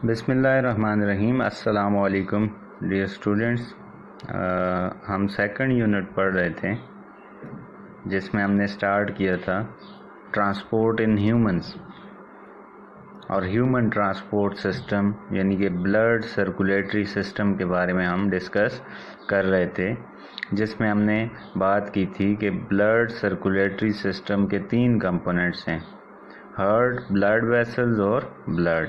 बिस्मिल्लाहिर्रहमानिर्रहीम। अस्सलामु अलैकुम डियर स्टूडेंट्स। हम सेकंड यूनिट पढ़ रहे थे जिसमें हमने स्टार्ट किया था ट्रांसपोर्ट इन ह्यूमंस और ह्यूमन ट्रांसपोर्ट सिस्टम यानी कि ब्लड सर्कुलेटरी सिस्टम के बारे में हम डिस्कस कर रहे थे, जिसमें हमने बात की थी कि ब्लड सर्कुलेटरी सिस्टम के 3 कंपोनेंट्स हैं, हार्ट, ब्लड वेसल्स और ब्लड।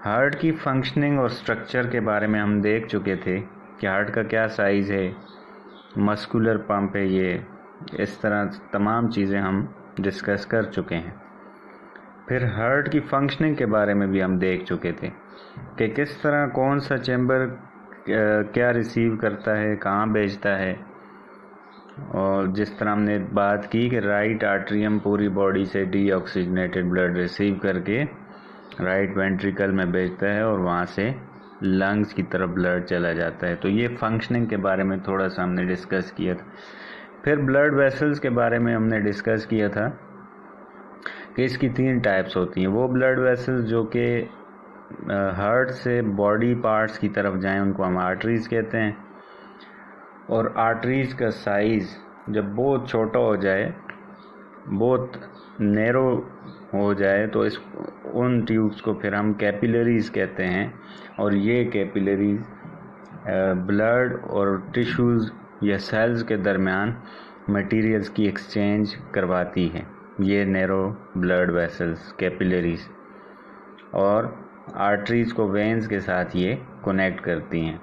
हार्ट की फंक्शनिंग और स्ट्रक्चर के बारे में हम देख चुके थे कि हार्ट का क्या साइज़ है, मस्कुलर पंप है, ये इस तरह तमाम चीज़ें हम डिस्कस कर चुके हैं। फिर हार्ट की फंक्शनिंग के बारे में भी हम देख चुके थे कि किस तरह कौन सा चैम्बर क्या रिसीव करता है, कहाँ भेजता है, और जिस तरह हमने बात की कि राइट आर्टरियम पूरी बॉडी से डीऑक्सीजनेटेड ब्लड रिसीव करके राइट वेंट्रिकल में भेजता है और वहाँ से लंग्स की तरफ ब्लड चला जाता है। तो ये फंक्शनिंग के बारे में थोड़ा सा हमने डिस्कस किया था। फिर ब्लड वेसल्स के बारे में हमने डिस्कस किया था कि इसकी 3 टाइप्स होती हैं। वो ब्लड वेसल्स जो कि हार्ट से बॉडी पार्ट्स की तरफ जाएं उनको हम आर्टरीज़ कहते हैं, और आर्टरीज़ का साइज़ जब बहुत छोटा हो जाए, बहुत नैरो हो जाए, तो उन ट्यूब्स को फिर हम कैपिलरीज़ कहते हैं। और ये कैपिलरीज़ ब्लड और टिश्यूज़ या सेल्स के दरमियान मटेरियल्स की एक्सचेंज करवाती हैं। ये नैरो ब्लड वेसल्स कैपिलरीज़, और आर्टरीज़ को वेंस के साथ ये कनेक्ट करती हैं।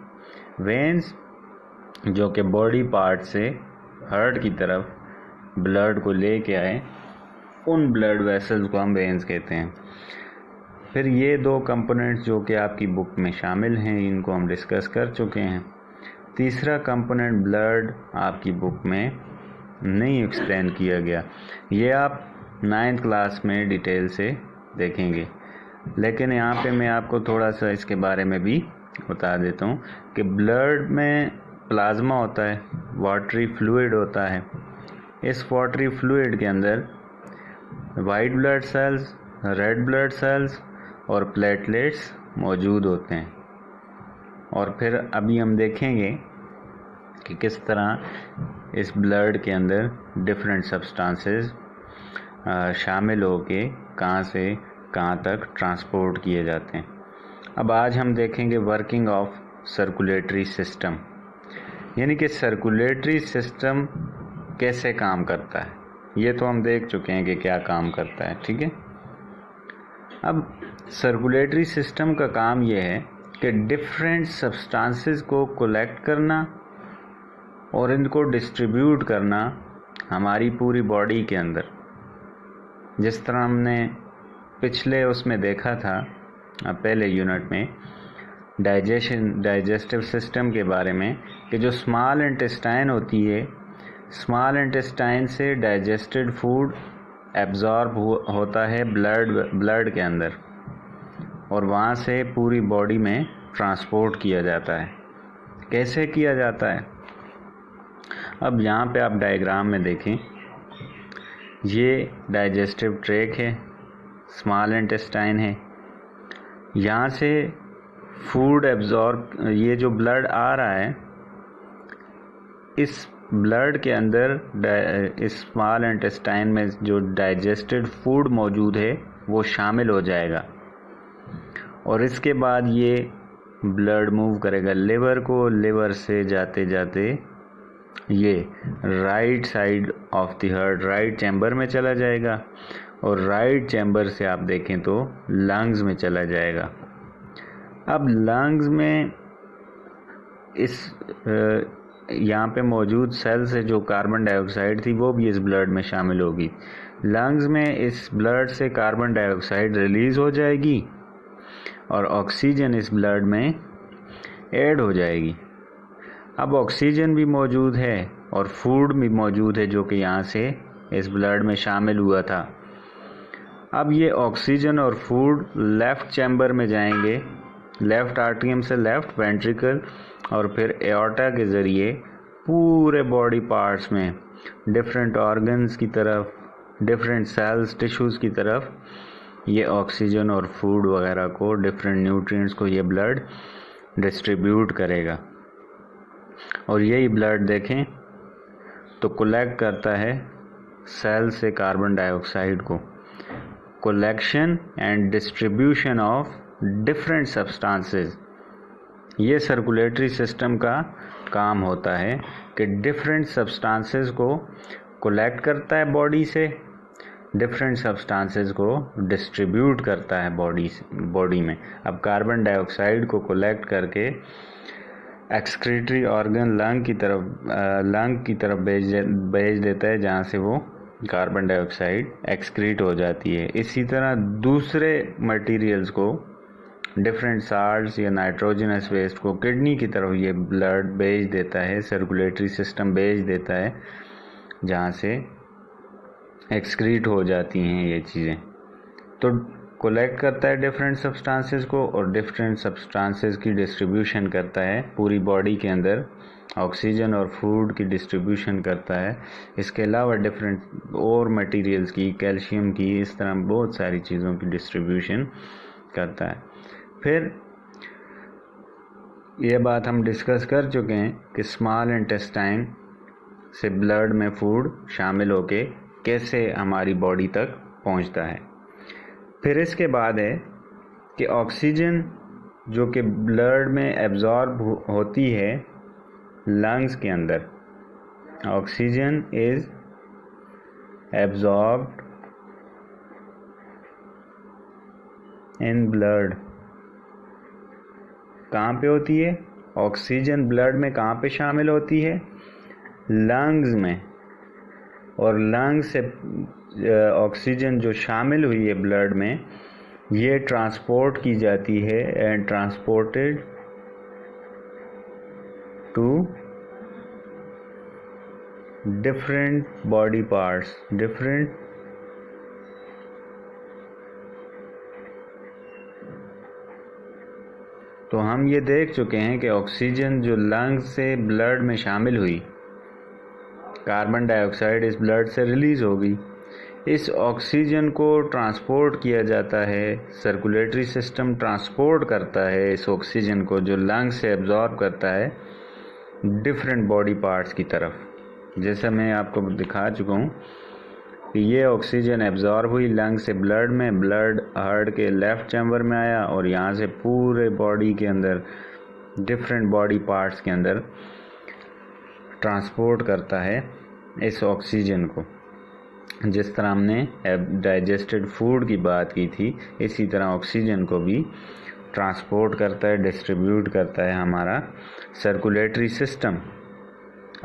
वेंस जो कि बॉडी पार्ट से हार्ट की तरफ ब्लड को लेके आए, उन ब्लड वेसल्स को हम वेंस कहते हैं। फिर ये 2 कंपोनेंट्स जो कि आपकी बुक में शामिल हैं, इनको हम डिस्कस कर चुके हैं। तीसरा कंपोनेंट ब्लड आपकी बुक में नहीं एक्सप्लेन किया गया, ये आप 9th क्लास में डिटेल से देखेंगे, लेकिन यहाँ पे मैं आपको थोड़ा सा इसके बारे में भी बता देता हूँ कि ब्लड में प्लाज्मा होता है, वाटरी फ्लूइड होता है। इस वाटरी फ्लूइड के अंदर white blood cells, red blood cells और प्लेटलेट्स मौजूद होते हैं। और फिर अभी हम देखेंगे कि किस तरह इस ब्लड के अंदर डिफरेंट सब्सटेंसेस शामिल होके कहाँ से कहाँ तक ट्रांसपोर्ट किए जाते हैं। अब आज हम देखेंगे वर्किंग ऑफ सर्कुलेटरी सिस्टम, यानी कि सर्कुलेटरी सिस्टम कैसे काम करता है। ये तो हम देख चुके हैं कि क्या काम करता है, ठीक है। अब सर्कुलेटरी सिस्टम का काम ये है कि डिफरेंट सब्सटेंसेस को कलेक्ट करना और इनको डिस्ट्रीब्यूट करना हमारी पूरी बॉडी के अंदर। जिस तरह हमने पिछले उसमें देखा था, पहले यूनिट में डाइजेस्टिव सिस्टम के बारे में, कि जो स्मॉल इंटेस्टाइन होती है, स्मॉल इंटेस्टाइन से डाइजेस्टेड फूड एब्जॉर्ब होता है ब्लड के अंदर, और वहाँ से पूरी बॉडी में ट्रांसपोर्ट किया जाता है। कैसे किया जाता है? अब यहाँ पे आप डायग्राम में देखें, ये डाइजेस्टिव ट्रैक है, स्मॉल इंटेस्टाइन है, यहाँ से फूड एब्जॉर्ब, ये जो ब्लड आ रहा है, इस ब्लड के अंदर इस स्मॉल इंटेस्टाइन में जो डाइजेस्टेड फूड मौजूद है वो शामिल हो जाएगा, और इसके बाद ये ब्लड मूव करेगा लिवर को, लिवर से जाते जाते ये right side of the heart, right chamber में चला जाएगा, और राइट चैम्बर से आप देखें तो लंग्स में चला जाएगा। अब लंग्स में इस यहाँ पे मौजूद सेल से जो कार्बन डाइऑक्साइड थी वो भी इस ब्लड में शामिल होगी। लंग्स में इस ब्लड से कार्बन डाइऑक्साइड रिलीज़ हो जाएगी और ऑक्सीजन इस ब्लड में ऐड हो जाएगी। अब ऑक्सीजन भी मौजूद है और फूड भी मौजूद है जो कि यहाँ से इस ब्लड में शामिल हुआ था। अब ये ऑक्सीजन और फूड लेफ़्ट चैम्बर में जाएंगे, लेफ़्ट आर्टरियम से लेफ़्ट वेंट्रिकल, और फिर एओर्टा के ज़रिए पूरे बॉडी पार्ट्स में डिफरेंट ऑर्गन्स की तरफ, डिफरेंट सेल्स, टिश्यूज़ की तरफ ये ऑक्सीजन और फूड वगैरह को, डिफरेंट न्यूट्रिएंट्स को ये ब्लड डिस्ट्रीब्यूट करेगा। और यही ब्लड देखें तो कलेक्ट करता है सेल से कार्बन डाइऑक्साइड को। Collection and distribution of different substances, ये सर्कुलेटरी सिस्टम का काम होता है कि डिफरेंट सब्सटेंसेस को कलेक्ट करता है बॉडी से, डिफरेंट सब्सटेंसेस को डिस्ट्रीब्यूट करता है बॉडी में। अब कार्बन डाइऑक्साइड को कलेक्ट करके एक्सक्रीटरी ऑर्गन लंग की तरफ भेज देता है, जहाँ से वो कार्बन डाइऑक्साइड एक्सक्रीट हो जाती है। इसी तरह दूसरे मटेरियल्स को, डिफरेंट साल्ट्स या नाइट्रोजनस वेस्ट को किडनी की तरफ ये ब्लड भेज देता है, सर्कुलेटरी सिस्टम भेज देता है, जहाँ से एक्सक्रीट हो जाती हैं ये चीज़ें। तो कलेक्ट करता है डिफरेंट सब्सटेंसेस को और डिफरेंट सब्सटेंसेस की डिस्ट्रीब्यूशन करता है पूरी बॉडी के अंदर, ऑक्सीजन और फूड की डिस्ट्रीब्यूशन करता है। इसके अलावा डिफरेंट और मटेरियल्स की, कैल्शियम की, इस तरह बहुत सारी चीज़ों की डिस्ट्रीब्यूशन करता है। फिर ये बात हम डिस्कस कर चुके हैं कि स्मॉल इंटेस्टाइन से ब्लड में फूड शामिल होके कैसे हमारी बॉडी तक पहुंचता है। फिर इसके बाद है कि ऑक्सीजन जो कि ब्लड में एब्जॉर्ब होती है लंग्स के अंदर, oxygen is absorbed in blood. कहाँ पे होती है ऑक्सीजन ब्लड में? कहाँ पे शामिल होती है? लंग्स में। और लंग्स से ऑक्सीजन जो शामिल हुई है ब्लड में, ये ट्रांसपोर्ट की जाती है and transported to different body parts, different तो हम ये देख चुके हैं कि ऑक्सीजन जो लंग्स से ब्लड में शामिल हुई, कार्बन डाइऑक्साइड इस ब्लड से रिलीज होगी, इस ऑक्सीजन को ट्रांसपोर्ट किया जाता है, सर्कुलेटरी सिस्टम ट्रांसपोर्ट करता है इस ऑक्सीजन को जो लंग्स से एब्जॉर्ब करता है डिफरेंट बॉडी पार्ट्स की तरफ। जैसा मैं आपको दिखा चुका हूँ कि ये ऑक्सीजन एब्जॉर्ब हुई लंग से ब्लड में, ब्लड हार्ट के लेफ्ट चैम्बर में आया और यहाँ से पूरे बॉडी के अंदर, डिफरेंट बॉडी पार्ट्स के अंदर ट्रांसपोर्ट करता है इस ऑक्सीजन को। जिस तरह हमने डाइजेस्टेड फूड की बात की थी, इसी तरह ऑक्सीजन को भी ट्रांसपोर्ट करता है, डिस्ट्रीब्यूट करता है हमारा सर्कुलेटरी सिस्टम।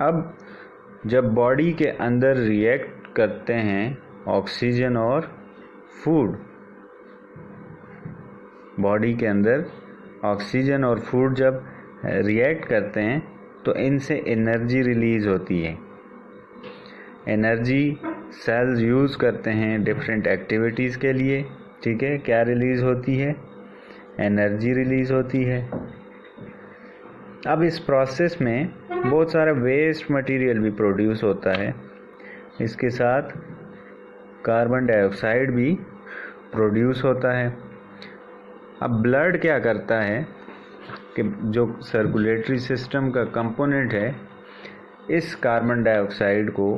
अब जब बॉडी के अंदर रिएक्ट करते हैं ऑक्सीजन और फूड, बॉडी के अंदर ऑक्सीजन और फूड जब रिएक्ट करते हैं तो इनसे एनर्जी रिलीज होती है। एनर्जी सेल्स यूज़ करते हैं डिफरेंट एक्टिविटीज़ के लिए, ठीक है। क्या रिलीज़ होती है? एनर्जी रिलीज़ होती है। अब इस प्रोसेस में बहुत सारा वेस्ट मटेरियल भी प्रोड्यूस होता है, इसके साथ कार्बन डाइऑक्साइड भी प्रोड्यूस होता है। अब ब्लड क्या करता है कि जो सर्कुलेटरी सिस्टम का कंपोनेंट है, इस कार्बन डाइऑक्साइड को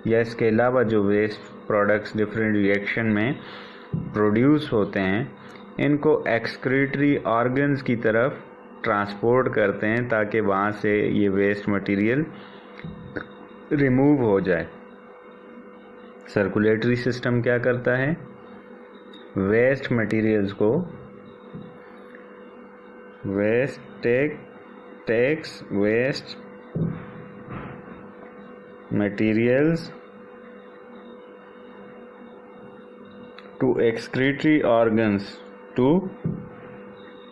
या इसके अलावा जो वेस्ट प्रोडक्ट्स डिफरेंट रिएक्शन में प्रोड्यूस होते हैं, इनको एक्सक्रीटरी ऑर्गन्स की तरफ ट्रांसपोर्ट करते हैं ताकि वहाँ से ये वेस्ट मटेरियल रिमूव हो जाए। सर्कुलेटरी सिस्टम क्या करता है? वेस्ट मटेरियल्स को takes waste materials to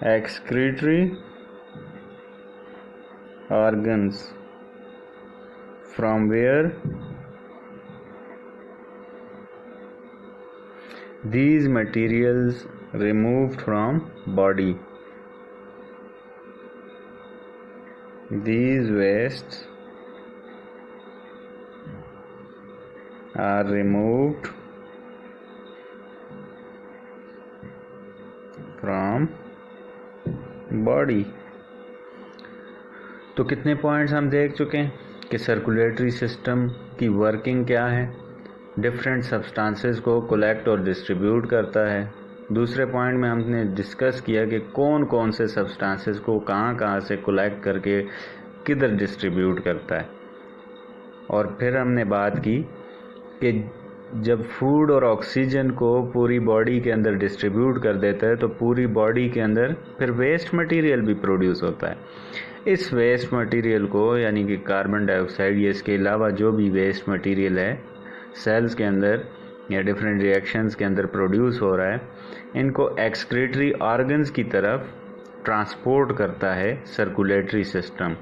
excretory organs, from where these materials removed from body. These wastes are removed from body. तो कितने पॉइंट्स हम देख चुके हैं कि सर्कुलेटरी सिस्टम की वर्किंग क्या है, डिफरेंट सब्सटेंसेस को कलेक्ट और डिस्ट्रीब्यूट करता है। दूसरे पॉइंट में हमने डिस्कस किया कि कौन कौन से सब्सटेंसेस को कहाँ कहाँ से कलेक्ट करके किधर डिस्ट्रीब्यूट करता है। और फिर हमने बात की कि जब फूड और ऑक्सीजन को पूरी बॉडी के अंदर डिस्ट्रीब्यूट कर देता है तो पूरी बॉडी के अंदर फिर वेस्ट मटेरियल भी प्रोड्यूस होता है। इस वेस्ट मटेरियल को यानी कि कार्बन डाइऑक्साइड या इसके अलावा जो भी वेस्ट मटेरियल है सेल्स के अंदर या डिफरेंट रिएक्शंस के अंदर प्रोड्यूस हो रहा है, इनको एक्सक्रीटरी ऑर्गन्स की तरफ ट्रांसपोर्ट करता है सर्कुलेटरी सिस्टम,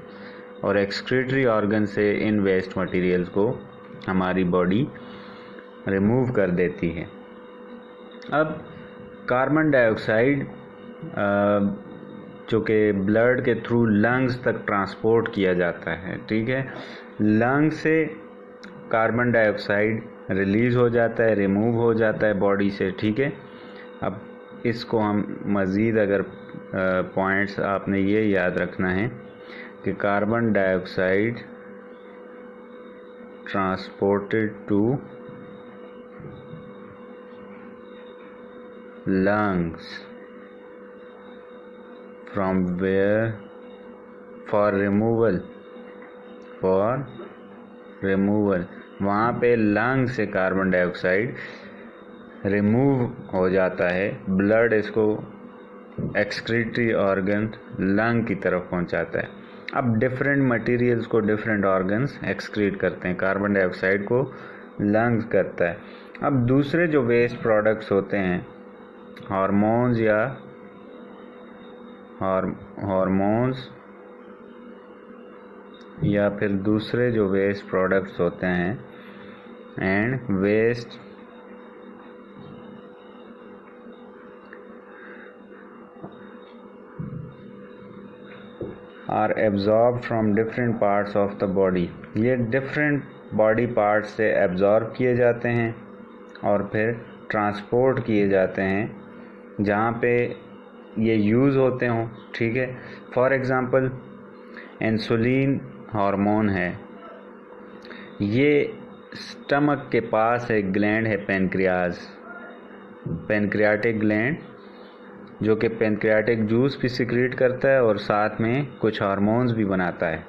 और एक्सक्रीटरी ऑर्गन से इन वेस्ट मटेरियल्स को हमारी बॉडी रिमूव कर देती है। अब कार्बन डाइऑक्साइड जो कि ब्लड के थ्रू लंग्स तक ट्रांसपोर्ट किया जाता है, ठीक है। लंग से कार्बन डाइऑक्साइड रिलीज हो जाता है, रिमूव हो जाता है बॉडी से, ठीक है। अब इसको हम मज़ीद अगर पॉइंट्स आपने ये याद रखना है कि carbon dioxide transported to lungs from where for removal वहाँ पे लंग से कार्बन डाइऑक्साइड रिमूव हो जाता है, ब्लड इसको एक्सक्रीटरी ऑर्गन लंग की तरफ पहुँचाता है। अब डिफरेंट मटेरियल्स को डिफरेंट ऑर्गन्स एक्सक्रीट करते हैं, कार्बन डाइऑक्साइड को लंग्स करता है। अब दूसरे जो वेस्ट प्रोडक्ट्स होते हैं हार्मोन्स या फिर दूसरे जो वेस्ट प्रोडक्ट्स होते हैं and waste are absorb from different parts of the body. ये डिफरेंट बॉडी पार्ट्स से एब्जॉर्ब किए जाते हैं और फिर ट्रांसपोर्ट किए जाते हैं जहाँ पे ये यूज़ होते हों, ठीक है। फॉर एग्ज़ाम्पल इंसुलिन हार्मोन है, ये स्टमक के पास एक ग्लैंड है पेनक्रियाटिक ग्लैंड, जो कि पेनक्रियाटिक जूस भी सिक्रीट करता है और साथ में कुछ हार्मोन्स भी बनाता है।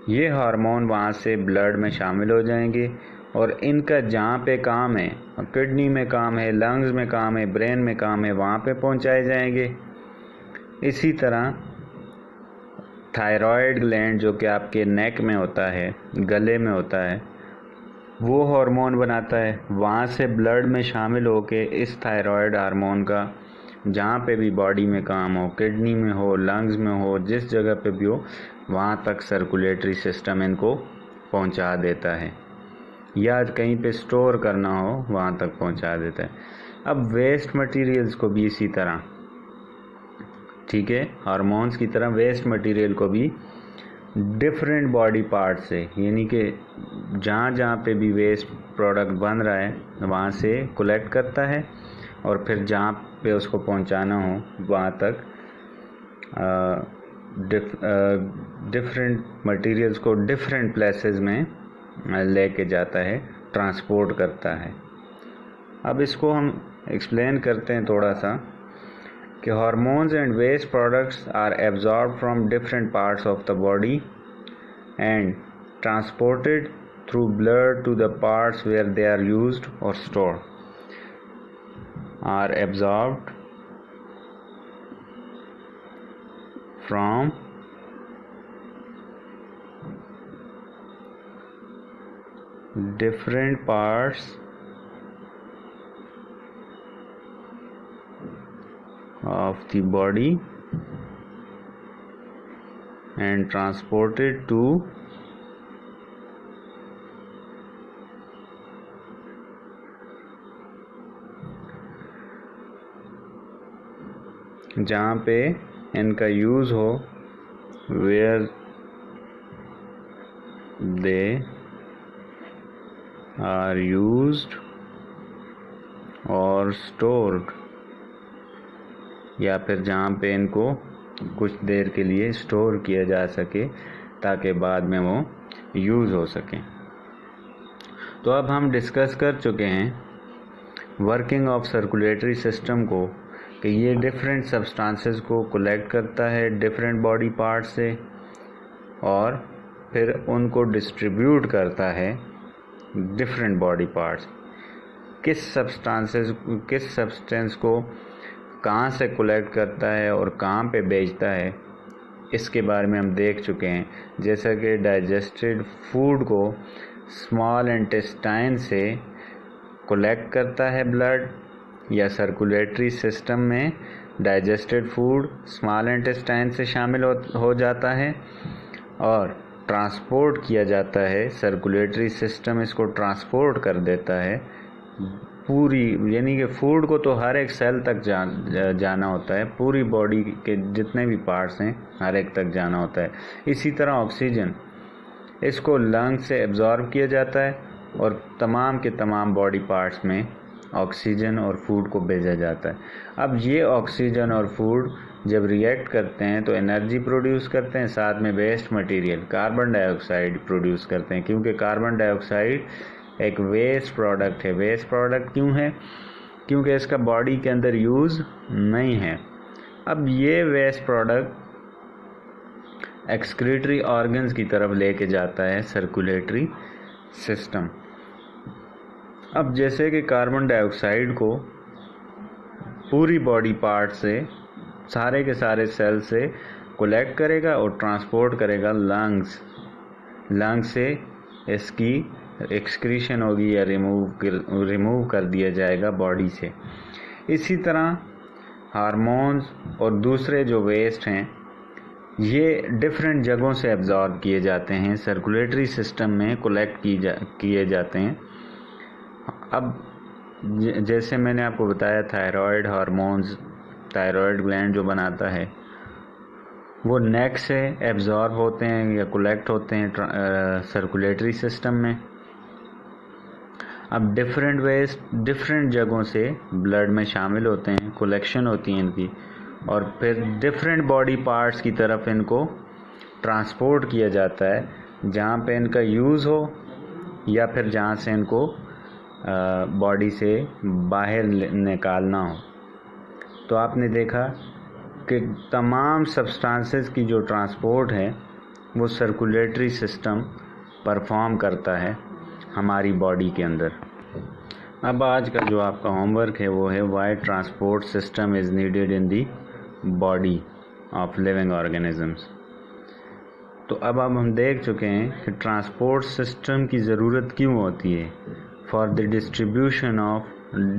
ये हार्मोन वहाँ से ब्लड में शामिल हो जाएंगे और इनका जहाँ पे काम है, किडनी में काम है, लंग्स में काम है, ब्रेन में काम है, वहाँ पे पहुँचाए जाएंगे। इसी तरह थायराइड ग्लैंड जो कि आपके नेक में होता है, गले में होता है, वो हार्मोन बनाता है, वहाँ से ब्लड में शामिल होके इस थायराइड हार्मोन का जहाँ पे भी बॉडी में काम हो, किडनी में हो, लंग्स में हो, जिस जगह पे भी हो, वहाँ तक सर्कुलेटरी सिस्टम इनको पहुँचा देता है, या कहीं पे स्टोर करना हो वहाँ तक पहुँचा देता है। अब वेस्ट मटेरियल्स को भी इसी तरह, ठीक है, हार्मोन्स की तरह वेस्ट मटेरियल को भी डिफरेंट बॉडी पार्ट से, यानी कि जहाँ जहाँ पे भी वेस्ट प्रोडक्ट बन रहा है वहाँ से कलेक्ट करता है और फिर जहाँ पे उसको पहुँचाना हो वहाँ तक डिफरेंट मटेरियल्स को डिफरेंट प्लेसेस में लेके जाता है, ट्रांसपोर्ट करता है। अब इसको हम एक्सप्लेन करते हैं थोड़ा सा कि hormones and waste products are absorb from different parts of the body and transported through blood to the parts where they are used और stored. Are absorbed from different parts of the body and transported to जहाँ पे इनका use हो, where they are used or stored। या फिर जहाँ पे इनको कुछ देर के लिए स्टोर किया जा सके ताकि बाद में वो यूज़ हो सकें। तो अब हम डिस्कस कर चुके हैं वर्किंग ऑफ सर्कुलेटरी सिस्टम को कि ये डिफरेंट सब्सटेंसेस को कलेक्ट करता है डिफरेंट बॉडी पार्ट से और फिर उनको डिस्ट्रीब्यूट करता है डिफरेंट बॉडी पार्ट्स। किस सब्सटेंस को कहाँ से कलेक्ट करता है और कहाँ पे बेचता है, इसके बारे में हम देख चुके हैं। जैसा कि डाइजेस्टेड फूड को स्मॉल इंटेस्टाइन से कलेक्ट करता है ब्लड, या सर्कुलेटरी सिस्टम में डाइजेस्टेड फूड स्मॉल इंटेस्टाइन से शामिल हो जाता है और ट्रांसपोर्ट किया जाता है। सर्कुलेटरी सिस्टम इसको ट्रांसपोर्ट कर देता है पूरी, यानी कि फूड को तो हर एक सेल तक जाना होता है, पूरी बॉडी के जितने भी पार्ट्स हैं हर एक तक जाना होता है। इसी तरह ऑक्सीजन इसको लंग से एब्जॉर्ब किया जाता है और तमाम के तमाम बॉडी पार्ट्स में ऑक्सीजन और फूड को भेजा जाता है। अब ये ऑक्सीजन और फूड जब रिएक्ट करते हैं तो एनर्जी प्रोड्यूस करते हैं, साथ में waste material carbon dioxide produce करते हैं, क्योंकि कार्बन डाइऑक्साइड एक वेस्ट प्रोडक्ट है। वेस्ट प्रोडक्ट क्यों है? क्योंकि इसका बॉडी के अंदर यूज़ नहीं है। अब ये वेस्ट प्रोडक्ट एक्सक्रीटरी ऑर्गन्स की तरफ लेके जाता है सर्कुलेटरी सिस्टम। अब जैसे कि कार्बन डाइऑक्साइड को पूरी बॉडी पार्ट से सारे के सारे सेल से कलेक्ट करेगा और ट्रांसपोर्ट करेगा लंग्स से इसकी एक्सक्रीशन होगी या रिमूव कर दिया जाएगा बॉडी से। इसी तरह हार्मोन्स और दूसरे जो वेस्ट हैं ये डिफरेंट जगहों से एब्जॉर्ब किए जाते हैं, सर्कुलेटरी सिस्टम में कलेक्ट किए जाते हैं। अब जैसे मैंने आपको बताया थायराइड हार्मोन्स, थायराइड ग्लैंड जो बनाता है वो नेक से एब्जॉर्ब होते हैं या कलेक्ट होते हैं सर्कुलेटरी सिस्टम में। अब डिफरेंट वेस्ट डिफरेंट जगहों से ब्लड में शामिल होते हैं, कलेक्शन होती है इनकी, और फिर डिफरेंट बॉडी पार्ट्स की तरफ इनको ट्रांसपोर्ट किया जाता है जहाँ पे इनका यूज़ हो या फिर जहाँ से इनको बॉडी से बाहर निकालना हो। तो आपने देखा कि तमाम सब्सटेंसेस की जो ट्रांसपोर्ट है वो सर्कुलेटरी सिस्टम परफॉर्म करता है हमारी बॉडी के अंदर। अब आज का जो आपका होमवर्क है वो है why transport system is needed in the body of living organisms. तो अब हम देख चुके हैं कि ट्रांसपोर्ट सिस्टम की ज़रूरत क्यों होती है। For the distribution of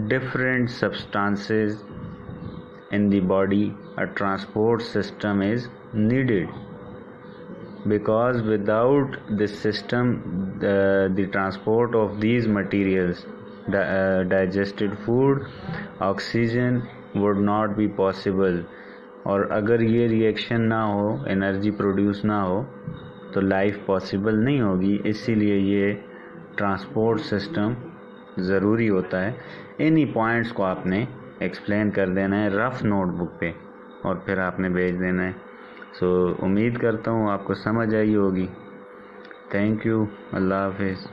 different substances in the body, a transport system is needed, because without this system the transport of these materials, digested food, oxygen would not be possible। और अगर ये reaction ना हो, energy produce ना हो तो life possible नहीं होगी। इसीलिए ये ट्रांसपोर्ट सिस्टम ज़रूरी होता है। इन्हीं पॉइंट्स को आपने एक्सप्लेन कर देना है रफ़ नोटबुक पे और फिर आपने भेज देना है। उम्मीद करता हूँ आपको समझ आई होगी। Thank you. अल्लाह हाफिज़।